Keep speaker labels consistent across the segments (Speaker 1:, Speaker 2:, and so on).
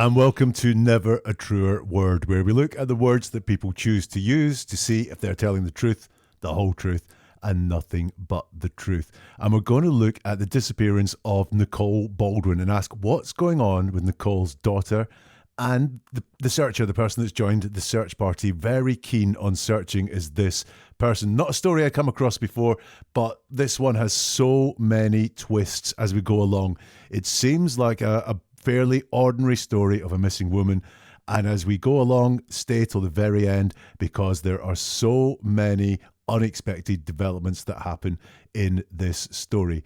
Speaker 1: and welcome to Never a Truer Word, where we look at the words that people choose to use to see if they're telling the truth, the whole truth, and nothing but the truth. And we're going to look at the disappearance of Nicole Baldwin and ask what's going on with Nicole's daughter and the searcher, the person that's joined the search party. Very keen on searching is this person. Not a story I come across before, but this one has so many twists as we go along. It seems like a fairly ordinary story of a missing woman. And as we go along, stay till the very end because there are so many unexpected developments that happen in this story.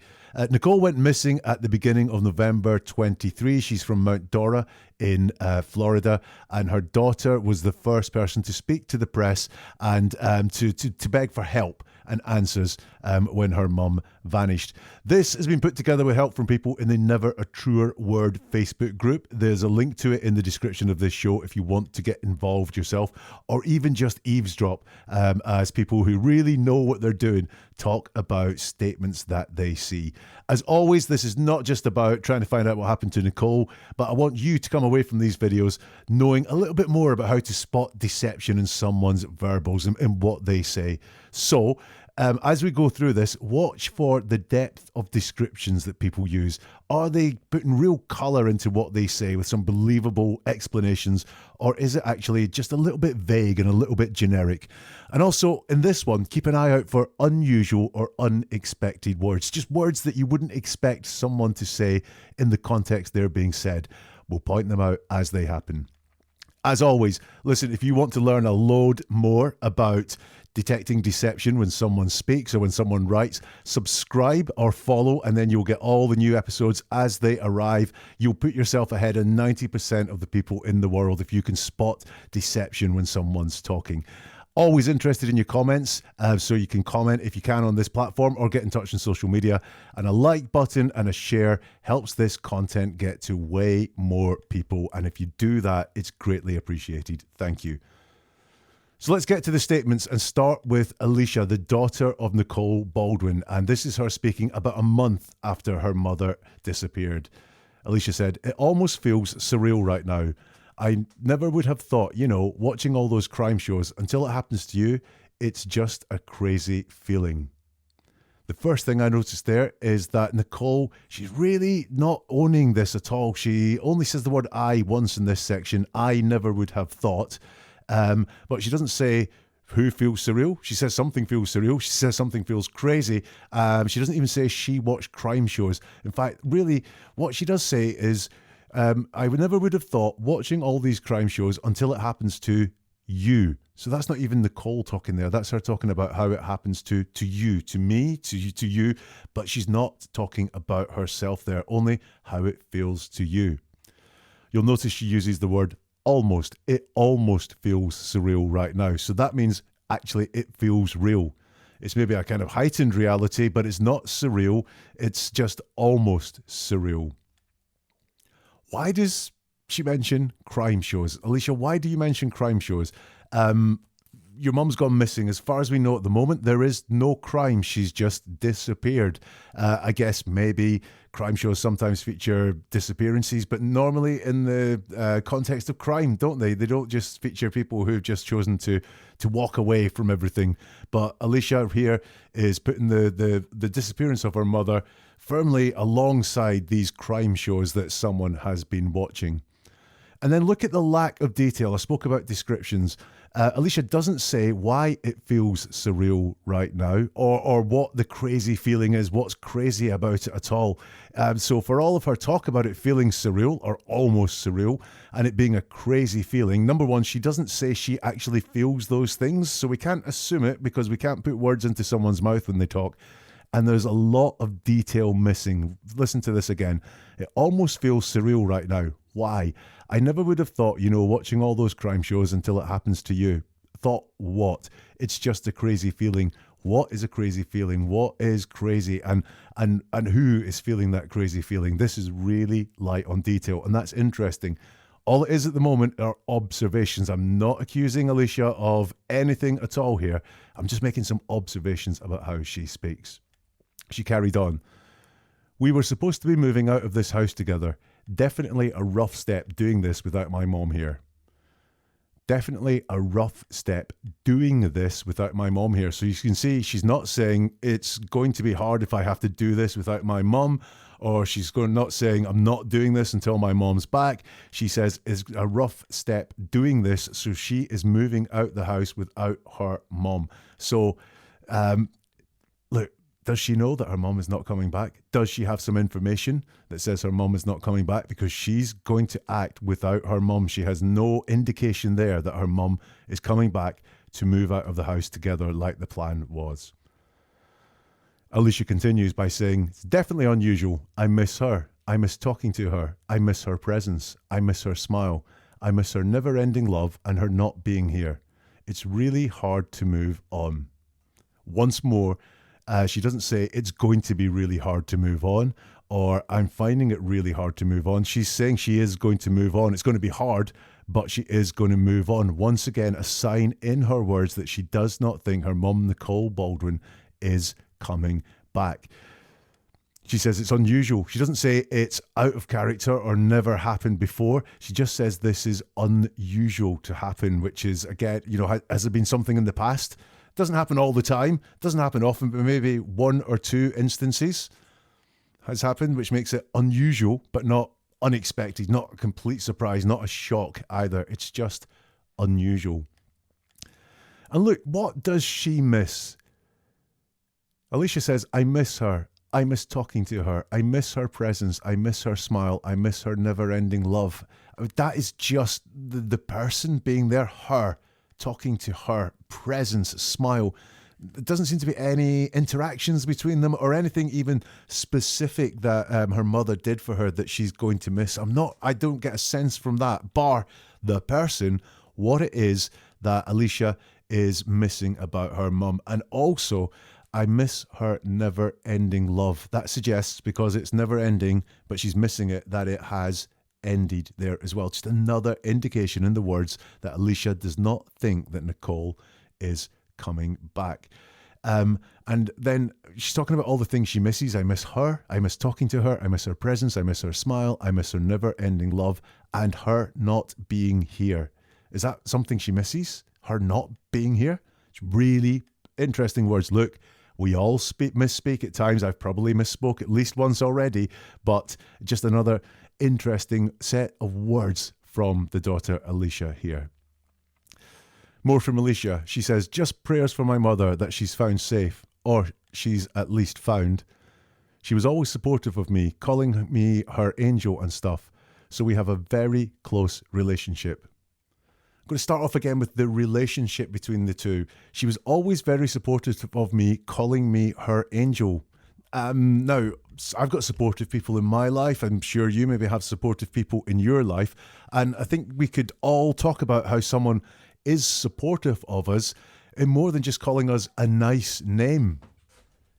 Speaker 1: Nicole went missing at the beginning of November 23. She's from Mount Dora in Florida, and her daughter was the first person to speak to the press and to beg for help and answers when her mum vanished. This has been put together with help from people in the Never a Truer Word Facebook group. There's a link to it in the description of this show if you want to get involved yourself or even just eavesdrop as people who really know what they're doing talk about statements that they see. As always, this is not just about trying to find out what happened to Nicole, but I want you to come away from these videos knowing a little bit more about how to spot deception in someone's verbals and what they say. So, as we go through this, watch for the depth of descriptions that people use. Are they putting real colour into what they say with some believable explanations, or is it actually just a little bit vague and a little bit generic? And also, in this one, keep an eye out for unusual or unexpected words, just words that you wouldn't expect someone to say in the context they're being said. We'll point them out as they happen. As always, listen, if you want to learn a load more about detecting deception when someone speaks or when someone writes, subscribe or follow, and then you'll get all the new episodes as they arrive. You'll put yourself ahead of 90% of the people in the world if you can spot deception when someone's talking. Always interested in your comments, so you can comment if you can on this platform or get in touch on social media. And a like button and a share helps this content get to way more people. And if you do that, it's greatly appreciated. Thank you. So let's get to the statements and start with Alisha, the daughter of Nicole Baldwin. And this is her speaking about a month after her mother disappeared. Alisha said, "It almost feels surreal right now. I never would have thought, watching all those crime shows, until it happens to you, it's just a crazy feeling." The first thing I noticed there is that Nicole, she's really not owning this at all. She only says the word I once in this section. I never would have thought. But she doesn't say who feels surreal. She says something feels surreal. She says something feels crazy. She doesn't even say she watched crime shows. In fact, really, what she does say is, I never would have thought watching all these crime shows until it happens to you. So that's not even Nicole talking there. That's her talking about how it happens to you, to me, to you. But she's not talking about herself there, only how it feels to you. You'll notice she uses the word almost. It almost feels surreal right now. So that means actually it feels real. It's maybe a kind of heightened reality, but it's not surreal. It's just almost surreal. Why does she mention crime shows? Alisha, why do you mention crime shows? Your mum's gone missing. As far as we know at the moment, there is no crime. She's just disappeared. I guess maybe crime shows sometimes feature disappearances, but normally in the context of crime, don't they? They don't just feature people who've just chosen to walk away from everything. But Alisha here is putting the disappearance of her mother firmly alongside these crime shows that someone has been watching. And then look at the lack of detail. I spoke about descriptions. Alisha doesn't say why it feels surreal right now or what the crazy feeling is, what's crazy about it at all. So for all of her talk about it feeling surreal or almost surreal and it being a crazy feeling, number one, she doesn't say she actually feels those things. So we can't assume it because we can't put words into someone's mouth when they talk. And there's a lot of detail missing. Listen to this again. It almost feels surreal right now. Why? I never would have thought, watching all those crime shows until it happens to you. Thought what? It's just a crazy feeling. What is a crazy feeling? What is crazy? And who is feeling that crazy feeling? This is really light on detail, and that's interesting. All it is at the moment are observations. I'm not accusing Alisha of anything at all here. I'm just making some observations about how she speaks. She carried on. "We were supposed to be moving out of this house together. Definitely a rough step doing this without my mom here. Definitely a rough step doing this without my mom here. So you can see she's not saying it's going to be hard if I have to do this without my mom, or she's not saying I'm not doing this until my mom's back. She says it's a rough step doing this. So she is moving out the house without her mom. So look, does she know that her mom is not coming back? Does she have some information that says her mom is not coming back? Because she's going to act without her mom. She has no indication there that her mom is coming back to move out of the house together like the plan was. Alisha continues by saying, it's definitely unusual. I miss her. I miss talking to her. I miss her presence. I miss her smile. I miss her never-ending love and her not being here. It's really hard to move on. Once more, she doesn't say it's going to be really hard to move on, or I'm finding it really hard to move on. She's saying she is going to move on. It's going to be hard, but she is going to move on. Once again, a sign in her words that she does not think her mum, Nicole Baldwin, is coming back. She says it's unusual. She doesn't say it's out of character or never happened before. She just says this is unusual to happen, which is, again, has there been something in the past? Doesn't happen all the time, doesn't happen often, but maybe one or two instances has happened, which makes it unusual, but not unexpected, not a complete surprise, not a shock either. It's just unusual. And look, what does she miss? Alisha says, I miss her. I miss talking to her. I miss her presence. I miss her smile. I miss her never-ending love. That is just the person being there, her. Talking to her, presence, smile. There doesn't seem to be any interactions between them or anything even specific that her mother did for her that she's going to miss. I don't get a sense from that, bar the person, what it is that Alisha is missing about her mum. And also, I miss her never-ending love. That suggests, because it's never-ending, but she's missing it, that it has ended there as well. Just another indication in the words that Alisha does not think that Nicole is coming back. And then she's talking about all the things she misses. I miss her. I miss talking to her. I miss her presence. I miss her smile. I miss her never-ending love and her not being here. Is that something she misses? Her not being here? It's really interesting words. Look, we all misspeak at times. I've probably misspoke at least once already, but just another interesting set of words from the daughter Alisha here. More from Alisha. She says, just prayers for my mother that she's found safe, or she's at least found. She was always supportive of me, calling me her angel and stuff. So we have a very close relationship. I'm going to start off again with the relationship between the two. She was always very supportive of me, calling me her angel. Now, I've got supportive people in my life. I'm sure you maybe have supportive people in your life. And I think we could all talk about how someone is supportive of us in more than just calling us a nice name.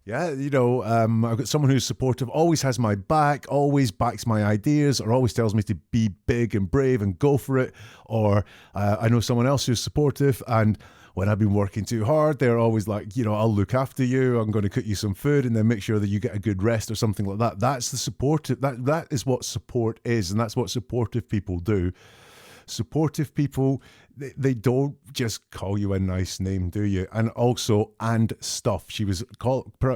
Speaker 1: Yeah, I've got someone who's supportive, always has my back, always backs my ideas, or always tells me to be big and brave and go for it. Or I know someone else who's supportive, and when I've been working too hard, they're always like, I'll look after you. I'm going to cook you some food and then make sure that you get a good rest or something like that. That's the supportive. That is what support is, and that's what supportive people do. Supportive people, they don't just call you a nice name, do you? And also, and stuff. She was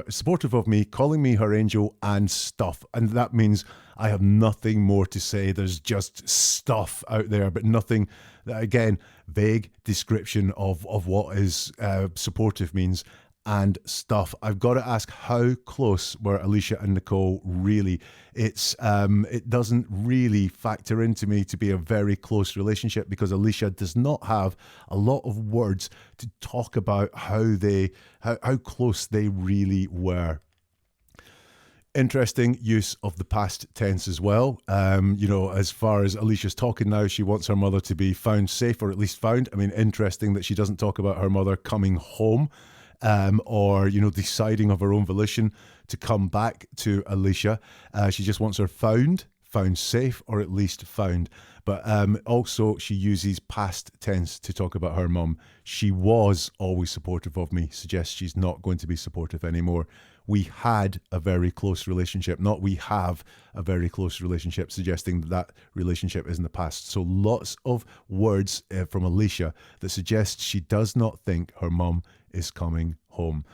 Speaker 1: supportive of me, calling me her angel and stuff. And that means I have nothing more to say. There's just stuff out there, but nothing, again, vague description of what is supportive means. And stuff. I've got to ask, how close were Alisha and Nicole really? It doesn't really factor into me to be a very close relationship, because Alisha does not have a lot of words to talk about how close they really were. Interesting use of the past tense as well. As far as Alicia's talking now, she wants her mother to be found safe, or at least found. I mean, interesting that she doesn't talk about her mother coming home. Or deciding of her own volition to come back to Alisha. She just wants her found safe, or at least found. But also she uses past tense to talk about her mum. She was always supportive of me, suggests she's not going to be supportive anymore. we had a very close relationship, not we have a very close relationship, suggesting that relationship is in the past. So lots of words from Alisha that suggest she does not think her mum is coming home.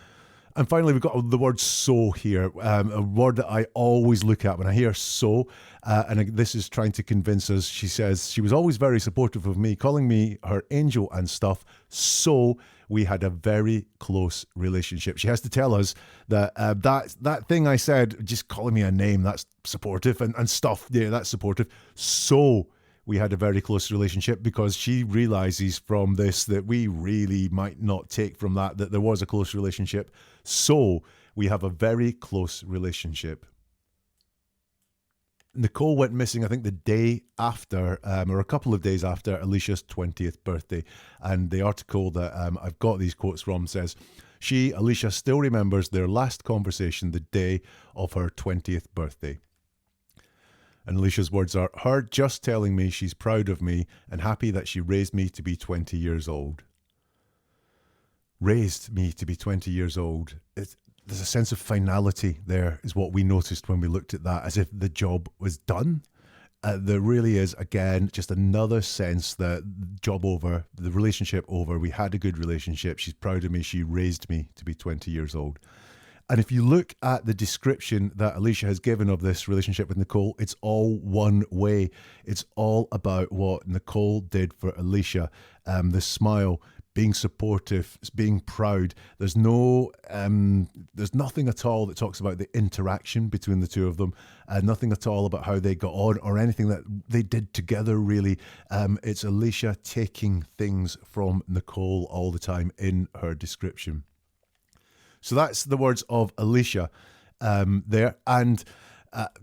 Speaker 1: And finally, we've got the word so here, a word that I always look at when I hear so, and this is trying to convince us. She says, she was always very supportive of me, calling me her angel and stuff, so we had a very close relationship. She has to tell us that that thing I said, just calling me a name, that's supportive, and stuff, yeah, that's supportive. So we had a very close relationship, because she realizes from this that we really might not take from that there was a close relationship. So we have a very close relationship. Nicole went missing, I think, the day after, or a couple of days after Alisha's 20th birthday. And the article that I've got these quotes from says, Alisha, still remembers their last conversation the day of her 20th birthday. And Alisha's words are, her just telling me she's proud of me and happy that she raised me to be 20 years old. Raised me to be 20 years old. There's a sense of finality there, is what we noticed when we looked at that, as if the job was done. There really is, again, just another sense that job over, the relationship over, we had a good relationship, she's proud of me, she raised me to be 20 years old. And if you look at the description that Alisha has given of this relationship with Nicole, it's all one way. It's all about what Nicole did for Alisha. The smile, being supportive, being proud. There's nothing at all that talks about the interaction between the two of them. Nothing at all about how they got on or anything that they did together, really. It's Alisha taking things from Nicole all the time in her description. So that's the words of Alisha there. And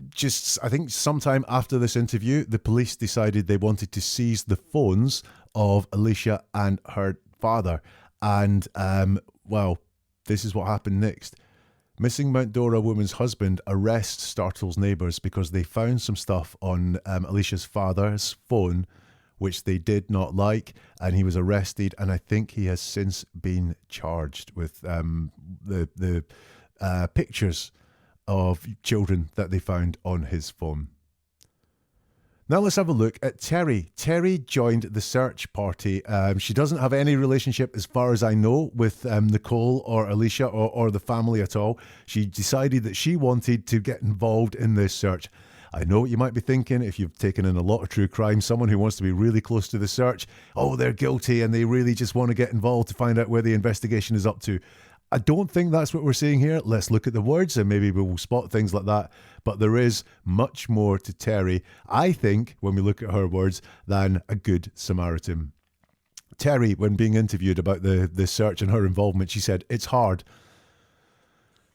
Speaker 1: just, I think sometime after this interview, the police decided they wanted to seize the phones of Alisha and her father. And, well, this is what happened next. Missing Mount Dora woman's husband arrests startles neighbours because they found some stuff on Alisha's father's phone which they did not like, and he was arrested, and I think he has since been charged with the pictures of children that they found on his phone. Now let's have a look at Terri. Terri joined the search party. She doesn't have any relationship, as far as I know, with Nicole or Alisha or the family at all. She decided that she wanted to get involved in this search. I know what you might be thinking if you've taken in a lot of true crime, someone who wants to be really close to the search, oh, they're guilty and they really just want to get involved to find out where the investigation is up to. I don't think that's what we're seeing here. Let's look at the words and maybe we'll spot things like that. But there is much more to Terri, I think, when we look at her words, than a good Samaritan. Terri, when being interviewed about the search and her involvement, she said, "It's hard.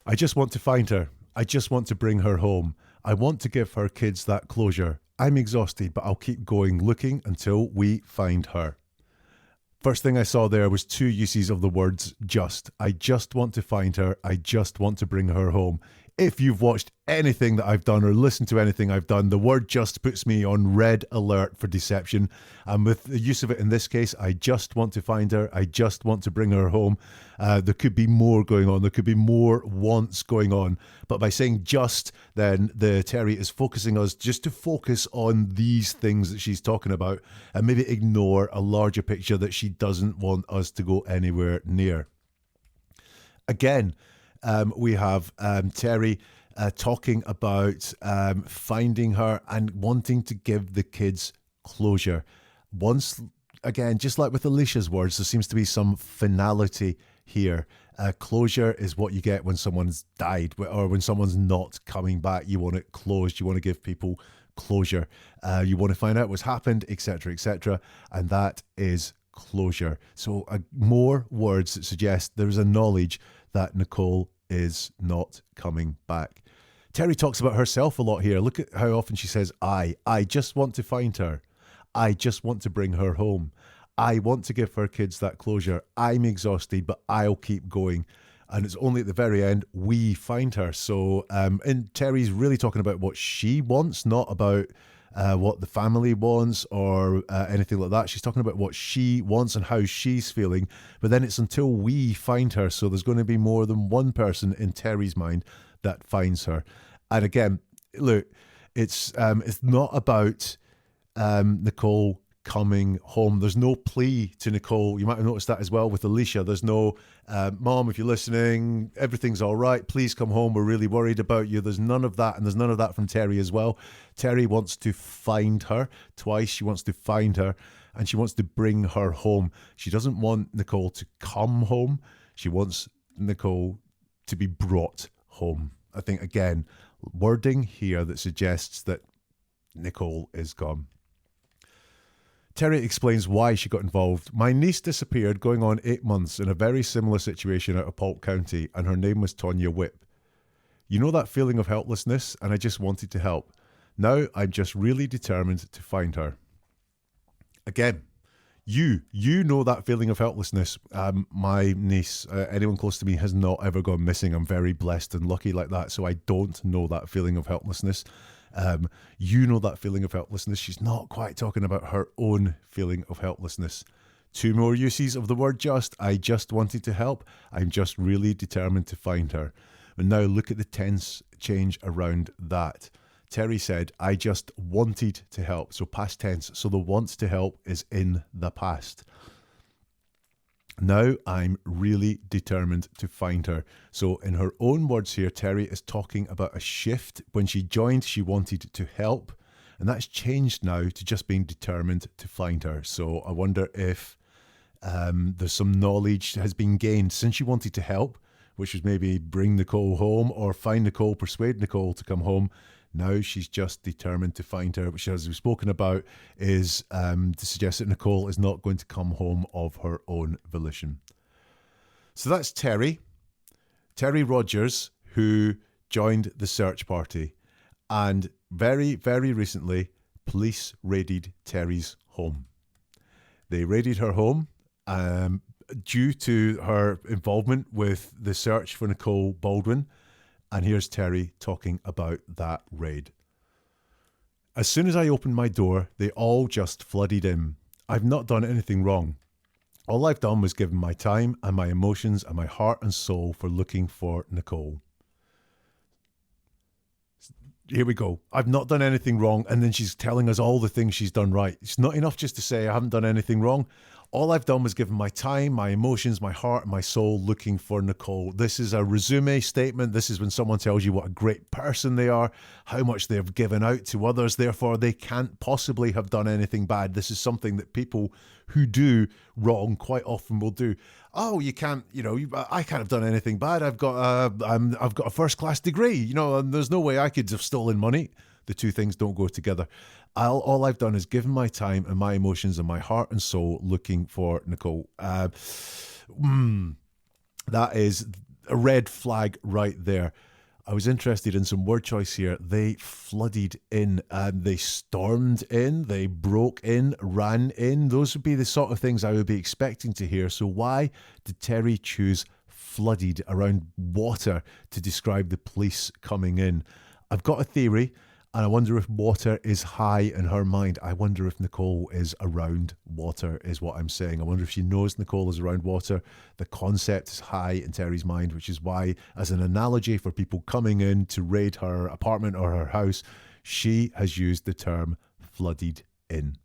Speaker 1: I just want to find her. I just want to bring her home. I want to give her kids that closure. I'm exhausted, but I'll keep going, looking until we find her." First thing I saw there was two uses of the words just. I just want to find her. I just want to bring her home. If you've watched anything that I've done or listened to anything I've done, the word just puts me on red alert for deception. And with the use of it in this case, I just want to find her. I just want to bring her home. There could be more going on. There could be more wants going on. But by saying just, then Terri is focusing us just to focus on these things that she's talking about and maybe ignore a larger picture that she doesn't want us to go anywhere near. Again, we have Terri talking about finding her and wanting to give the kids closure. Once again, just like with Alisha's words, there seems to be some finality here. Closure is what you get when someone's died or when someone's not coming back. You want it closed. You want to give people closure. You want to find out what's happened, etc., etc. And that is closure. So more words that suggest there's a knowledge that Nicole is not coming back. Terri talks about herself a lot here. Look at how often she says, I just want to find her. I just want to bring her home. I want to give her kids that closure. I'm exhausted, but I'll keep going. And it's only at the very end we find her. So and Terry's really talking about what she wants, not about what the family wants or anything like that. She's talking about what she wants and how she's feeling. But then it's until we find her. So there's going to be more than one person in Terri's mind that finds her. And again, look, it's not about Nicole coming home. There's no plea to Nicole. You might have noticed that as well with Alisha. There's no, Mom, if you're listening, everything's all right. Please come home. We're really worried about you. There's none of that. And there's none of that from Terri as well. Terri wants to find her twice. She wants to find her and she wants to bring her home. She doesn't want Nicole to come home. She wants Nicole to be brought home. I think, again, wording here that suggests that Nicole is gone. Terri explains why she got involved. My niece disappeared going on 8 months in a very similar situation out of Polk County, and her name was Tonya Whip. You know that feeling of helplessness, and I just wanted to help. Now I'm just really determined to find her. Again, you know that feeling of helplessness. My niece, anyone close to me, has not ever gone missing. I'm very blessed and lucky like that, so I don't know that feeling of helplessness. You know that feeling of helplessness. She's not quite talking about her own feeling of helplessness. 2 more uses of the word just. I just wanted to help. I'm just really determined to find her. And now look at the tense change around that. Terri said, I just wanted to help. So past tense. So the wants to help is in the past. Now I'm really determined to find her. So in her own words here, Terri is talking about a shift. When she joined, she wanted to help. And that's changed now to just being determined to find her. So I wonder if there's some knowledge that has been gained since she wanted to help, which was maybe bring Nicole home or find Nicole, persuade Nicole to come home. Now she's just determined to find her, which, as we've spoken about, is to suggest that Nicole is not going to come home of her own volition. So that's Terri Rogers, who joined the search party. And very, very recently, police raided Terri's home. They raided her home due to her involvement with the search for Nicole Baldwin. And here's Terri talking about that raid. As soon as I opened my door, they all just flooded in. I've not done anything wrong. All I've done was given my time and my emotions and my heart and soul for looking for Nicole. Here we go. I've not done anything wrong. And then she's telling us all the things she's done right. It's not enough just to say I haven't done anything wrong. All I've done was given my time, my emotions, my heart, and my soul looking for Nicole. This is a resume statement. This is when someone tells you what a great person they are, how much they've given out to others. Therefore, they can't possibly have done anything bad. This is something that people who do wrong quite often will do. Oh, you can't, I can't have done anything bad. I've got a first-class degree, and there's no way I could have stolen money. The two things don't go together. All I've done is given my time and my emotions and my heart and soul looking for Nicole. That is a red flag right there. I was interested in some word choice here. They flooded in, they stormed in, they broke in, ran in. Those would be the sort of things I would be expecting to hear. So why did Terri choose flooded around water to describe the police coming in? I've got a theory. And I wonder if water is high in her mind. I wonder if Nicole is around water, is what I'm saying. I wonder if she knows Nicole is around water. The concept is high in Terri's mind, which is why, as an analogy for people coming in to raid her apartment or her house, she has used the term flooded in.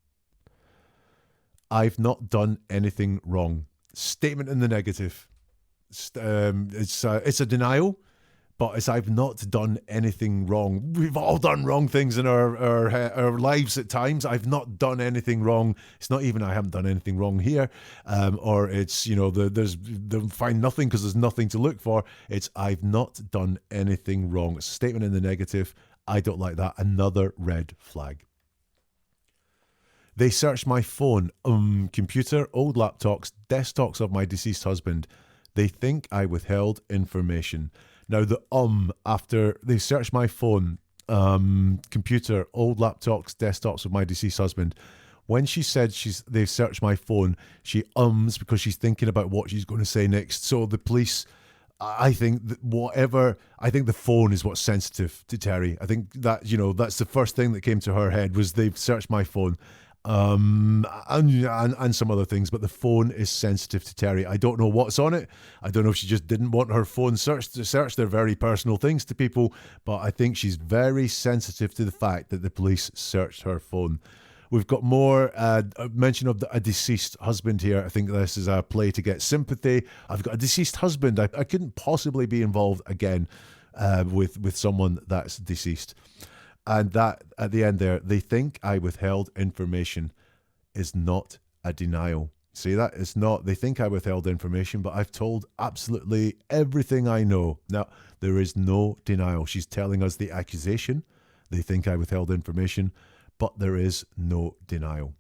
Speaker 1: I've not done anything wrong. Statement in the negative. It's a denial. But as I've not done anything wrong. We've all done wrong things in our lives at times. I've not done anything wrong. It's not even I haven't done anything wrong here. Or it's, they'll find nothing because there's nothing to look for. It's I've not done anything wrong. It's a statement in the negative. I don't like that. Another red flag. They searched my phone, computer, old laptops, desktops of my deceased husband. They think I withheld information. Now, the after they searched my phone, computer, old laptops, desktops of my deceased husband, when she said they've searched my phone, she because she's thinking about what she's going to say next. So the police I think I think the phone is what's sensitive to Terri. I think that, that's the first thing that came to her head was they've searched my phone. And some other things, but the phone is sensitive to Terri. I don't know what's on it. I don't know if she just didn't want her phone searched to search their very personal things to people, but I think she's very sensitive to the fact that the police searched her phone. We've got more mention of a deceased husband here. I think this is a play to get sympathy. I've got a deceased husband. I couldn't possibly be involved again with someone that's deceased. And that, at the end there, they think I withheld information is not a denial. See that? It's not. They think I withheld information, but I've told absolutely everything I know. Now, there is no denial. She's telling us the accusation. They think I withheld information, but there is no denial.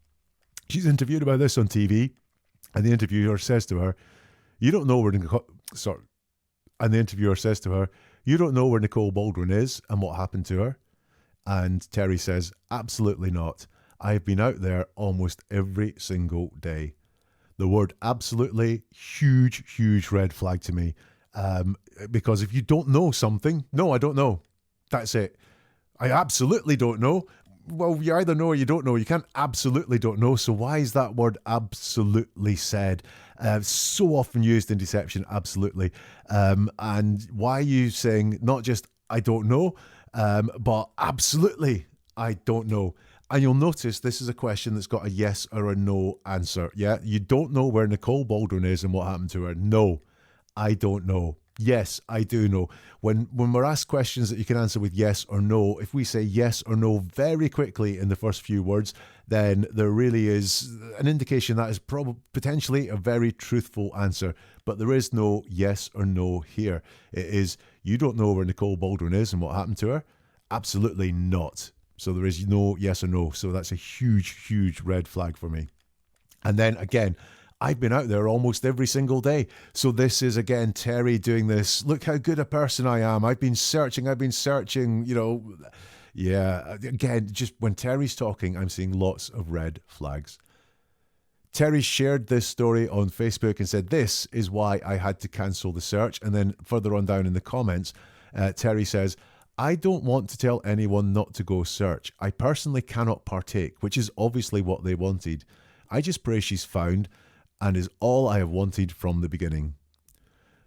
Speaker 1: She's interviewed about this on TV, and the interviewer says to her, "You don't know where Nicole." Sorry, and the interviewer says to her, "You don't know where Nicole Baldwin is and what happened to her." And Terri says, "Absolutely not. I have been out there almost every single day." The word absolutely, huge red flag to me. Because if you don't know something, no, I don't know. That's it. I absolutely don't know. Well, you either know or you don't know. You can't absolutely don't know. So why is that word absolutely said? So often used in deception, absolutely. And why are you saying not just I don't know, but absolutely I don't know? And you'll notice this is a question that's got a yes or a no answer. Yeah, you don't know where Nicole Baldwin is and what happened to her. No, I don't know. Yes, I do know. When we're asked questions that you can answer with yes or no, if we say yes or no very quickly in the first few words, then there really is an indication that is potentially a very truthful answer. But there is no yes or no here. It is, you don't know where Nicole Baldwin is and what happened to her? Absolutely not. So there is no yes or no. So that's a huge red flag for me. And then again, I've been out there almost every single day. So this is, again, Terri doing this. Look how good a person I am. I've been searching, Yeah, again, just when Terri's talking, I'm seeing lots of red flags. Terri shared this story on Facebook and said, "This is why I had to cancel the search." And then further on down in the comments, Terri says, "I don't want to tell anyone not to go search. I personally cannot partake," which is obviously what they wanted. "I just pray she's found and is all I have wanted from the beginning."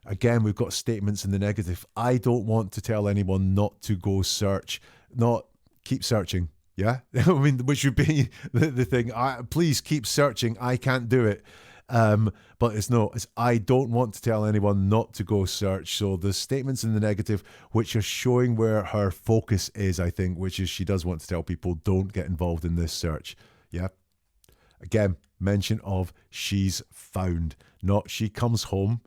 Speaker 1: Again, we've got statements in the negative. I don't want to tell anyone not to go search, not keep searching. Yeah, I mean, which would be the thing. Please keep searching. I can't do it. But it's I don't want to tell anyone not to go search. So the statements in the negative, which are showing where her focus is, I think, which is she does want to tell people don't get involved in this search. Yeah. Again, mention of she's found, not she comes home.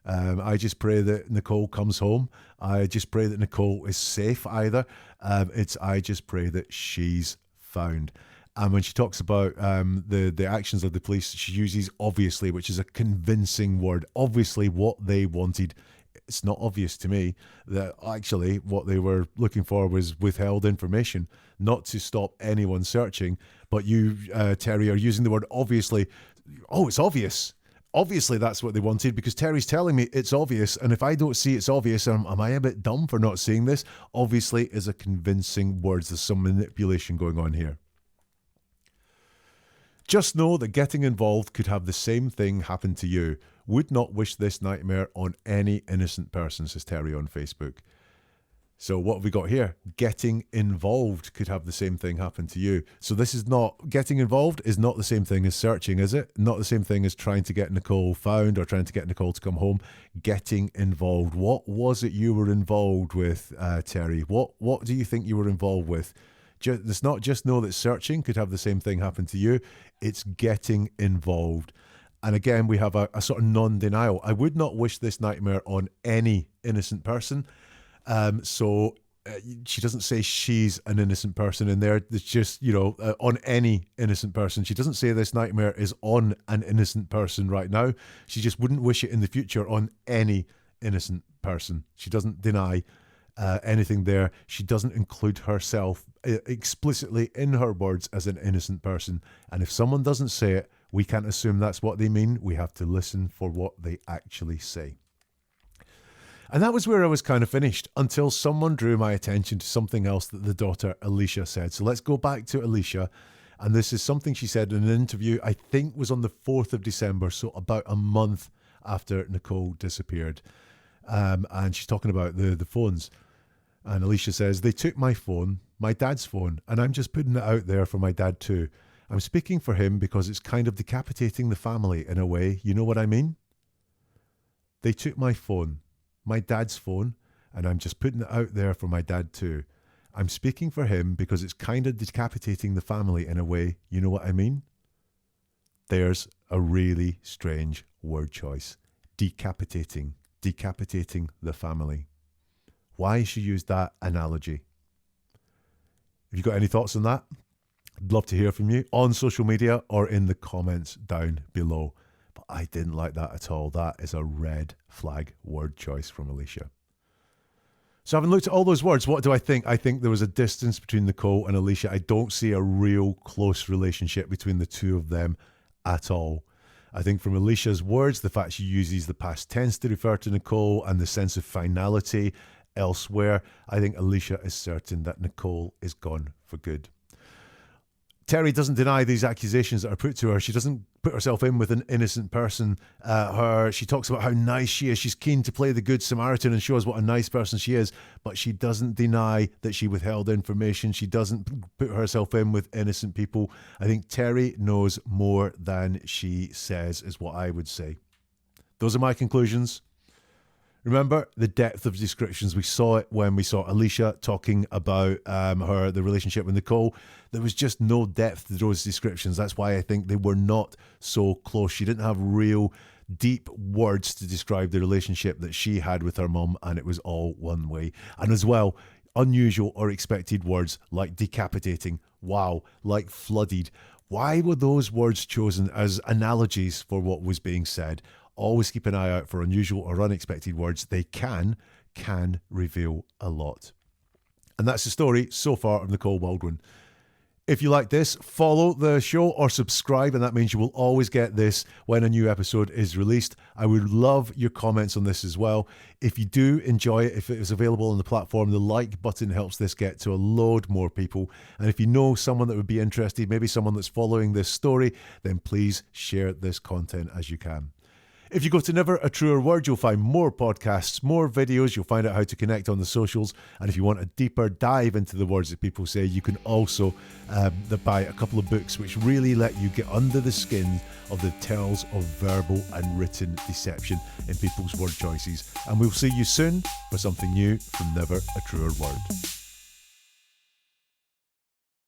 Speaker 1: I just pray that Nicole comes home. I just pray that Nicole is safe either. It's I just pray that she's found. And when she talks about the actions of the police, she uses obviously, which is a convincing word. Obviously what they wanted. It's not obvious to me that actually what they were looking for was withheld information, not to stop anyone searching. But you, Terri, are using the word obviously. Oh, it's obvious. Obviously that's what they wanted because Terri's telling me it's obvious. And if I don't see it's obvious, am I a bit dumb for not seeing this? Obviously is a convincing word. There's some manipulation going on here. Just know that getting involved could have the same thing happen to you. Would not wish this nightmare on any innocent person, says Terri on Facebook. So what have we got here? Getting involved could have the same thing happen to you. So this is not, getting involved is not the same thing as searching, is it? Not the same thing as trying to get Nicole found or trying to get Nicole to come home. Getting involved. What was it you were involved with, Terri? What do you think you were involved with? It's not just know that searching could have the same thing happen to you. It's getting involved. And again, we have a sort of non-denial. I would not wish this nightmare on any innocent person. So she doesn't say she's an innocent person in there. It's just, on any innocent person. She doesn't say this nightmare is on an innocent person right now. She just wouldn't wish it in the future on any innocent person. She doesn't deny anything there. She doesn't include herself explicitly in her words as an innocent person. And if someone doesn't say it, we can't assume that's what they mean. We have to listen for what they actually say. And that was where I was kind of finished until someone drew my attention to something else that the daughter Alisha said. So let's go back to Alisha. And this is something she said in an interview, I think was on the 4th of December, so about a month after Nicole disappeared. And she's talking about the phones. And Alisha says, they took my phone, my dad's phone, and I'm just putting it out there for my dad too. I'm speaking for him because it's kind of decapitating the family in a way. You know what I mean? They took my phone, my dad's phone, and I'm just putting it out there for my dad too. I'm speaking for him because it's kind of decapitating the family in a way. You know what I mean? There's a really strange word choice. Decapitating the family. Why she used that analogy? Have you got any thoughts on that? I'd love to hear from you on social media or in the comments down below. But I didn't like that at all. That is a red flag word choice from Alisha. So having looked at all those words, what do I think? I think there was a distance between Nicole and Alisha. I don't see a real close relationship between the two of them at all. I think from Alisha's words, the fact she uses the past tense to refer to Nicole and the sense of finality elsewhere, I think Alisha is certain that Nicole is gone for good. Terri doesn't deny these accusations that are put to her. She doesn't put herself in with an innocent person. She talks about how nice she is. She's keen to play the good Samaritan and show us what a nice person she is. But she doesn't deny that she withheld information. She doesn't put herself in with innocent people. I think Terri knows more than she says, is what I would say. Those are my conclusions. Remember the depth of descriptions. We saw it when we saw Alisha talking about the relationship with Nicole. There was just no depth to those descriptions. That's why I think they were not so close. She didn't have real deep words to describe the relationship that she had with her mum, and it was all one way. And as well, unusual or expected words like decapitating, wow, like flooded. Why were those words chosen as analogies for what was being said? Always keep an eye out for unusual or unexpected words. They can reveal a lot. And that's the story so far of Nicole Baldwin. If you like this, follow the show or subscribe, and that means you will always get this when a new episode is released. I would love your comments on this as well. If you do enjoy it, if it is available on the platform, the like button helps this get to a load more people. And if you know someone that would be interested, maybe someone that's following this story, then please share this content as you can. If you go to Never a Truer Word, you'll find more podcasts, more videos. You'll find out how to connect on the socials. And if you want a deeper dive into the words that people say, you can also buy a couple of books which really let you get under the skin of the tales of verbal and written deception in people's word choices. And we'll see you soon for something new from Never a Truer Word.